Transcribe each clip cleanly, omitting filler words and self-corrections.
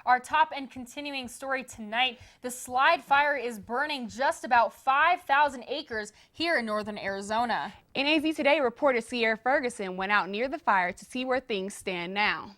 Our top and continuing story tonight, the slide fire is burning just about 5,000 acres here in northern Arizona. NAZ Today reporter Sierra Ferguson went out near the fire to see where things stand now.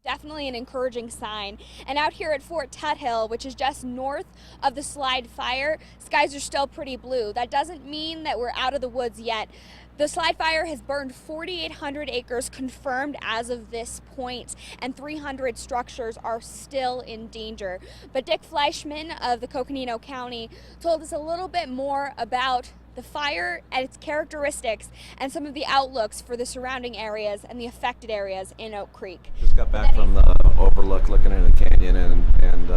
Definitely an encouraging sign. And out here at Fort Tuthill, which is just north of the slide fire, skies are still pretty blue. That doesn't mean that we're out of the woods yet. The slide fire has burned 4,800 acres confirmed as of this point, and 300 structures are still in danger. But Dick Fleishman of the Coconino County told us a little bit more about the fire and its characteristics and some of the outlooks for the surrounding areas and the affected areas in Oak Creek. Just got back from the overlook looking into the canyon, and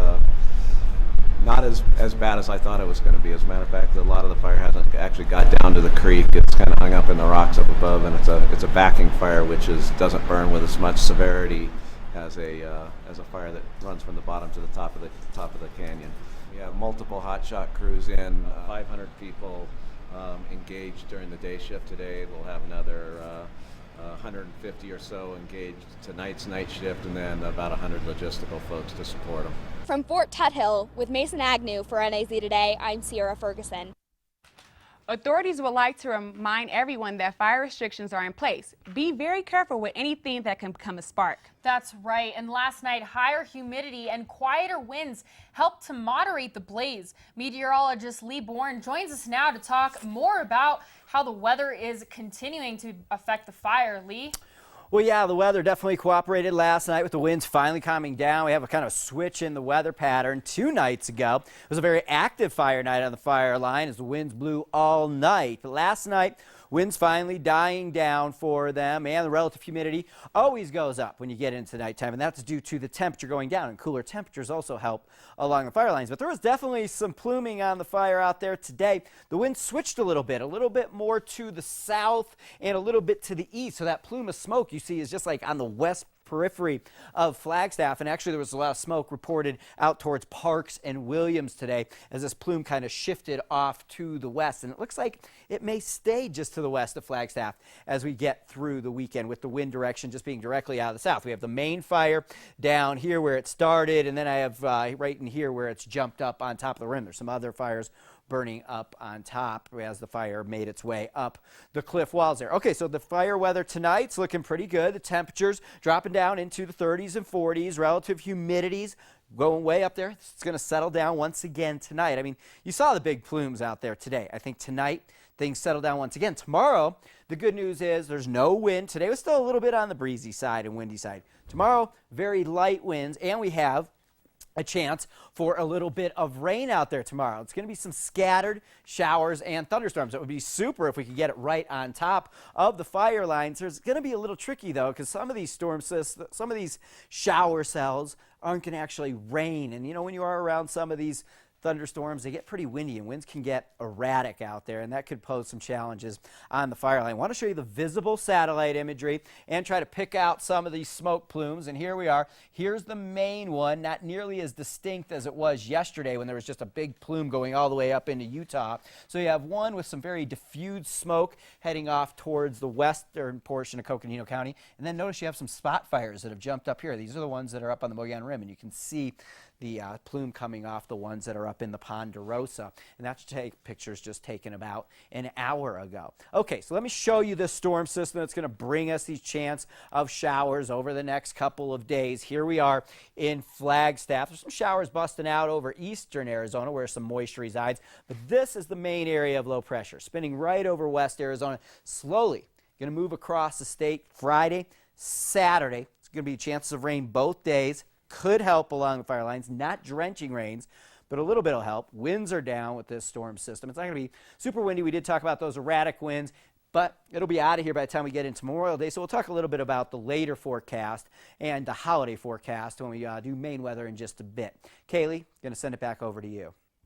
not as bad as I thought it was going to be. As a matter of fact, a lot of the fire hasn't actually got down to the creek. It's kind of hung up in the rocks up above, and it's a backing fire, which doesn't burn with as much severity as a fire that runs from the bottom to the top of the canyon. We have multiple hotshot crews in, 500 people engaged during the day shift today. We'll have another 150 or so engaged tonight's night shift, and then about 100 logistical folks to support them. From Fort Tuthill with Mason Agnew for NAZ Today, I'm Sierra Ferguson. Authorities would like to remind everyone that fire restrictions are in place. Be very careful with anything that can become a spark. That's right. And last night, higher humidity and quieter winds helped to moderate the blaze. Meteorologist Lee Born joins us now to talk more about how the weather is continuing to affect the fire. Lee? Well, yeah, the weather definitely cooperated last night with the winds finally calming down. We have a kind of switch in the weather pattern 2 nights ago. It was a very active fire night on the fire line as the winds blew all night. But last night, winds finally dying down for them, and the relative humidity always goes up when you get into nighttime, and that's due to the temperature going down, and cooler temperatures also help along the fire lines. But there was definitely some pluming on the fire out there today. The wind switched a little bit more to the south and a little bit to the east, so that plume of smoke you see is just like on the west periphery of Flagstaff, and actually there was a lot of smoke reported out towards Parks and Williams today as this plume kind of shifted off to the west, and it looks like it may stay just to the west of Flagstaff as we get through the weekend, with the wind direction just being directly out of the south. We have the main fire down here where it started, and then I have right in here where it's jumped up on top of the rim. There's some other fires burning up on top as the fire made its way up the cliff walls there. Okay, so the fire weather tonight's looking pretty good. The temperatures dropping down into the 30s and 40s. Relative humidities going way up there. It's going to settle down once again tonight. I mean, you saw the big plumes out there today. I think tonight things settle down once again. Tomorrow, the good news is there's no wind. Today was still a little bit on the breezy side and windy side. Tomorrow, very light winds, and we have a chance for a little bit of rain out there tomorrow. It's going to be some scattered showers and thunderstorms. It would be super if we could get it right on top of the fire lines. There's going to be a little tricky though, because some of these some of these shower cells aren't going to actually rain. And you know, when you are around some of these thunderstorms, they get pretty windy and winds can get erratic out there, and that could pose some challenges on the fire line. I want to show you the visible satellite imagery and try to pick out some of these smoke plumes, and here we are. Here's the main one, not nearly as distinct as it was yesterday when there was just a big plume going all the way up into Utah. So you have one with some very diffused smoke heading off towards the western portion of Coconino County, and then notice you have some spot fires that have jumped up here. These are the ones that are up on the Mogollon Rim, and you can see the plume coming off the ones that are up in the Ponderosa. And that's pictures just taken about an hour ago. Okay, so let me show you this storm system that's going to bring us these chance of showers over the next couple of days. Here we are in Flagstaff. There's some showers busting out over eastern Arizona where some moisture resides, but this is the main area of low pressure, spinning right over west Arizona, slowly going to move across the state Friday, Saturday. It's going to be chances of rain both days. Could help along the fire lines, not drenching rains, but a little bit will help. Winds are down with this storm system. It's not going to be super windy. We did talk about those erratic winds, but it'll be out of here by the time we get into Memorial Day. So we'll talk a little bit about the later forecast and the holiday forecast when we do main weather in just a bit. Kaylee, going to send it back over to you.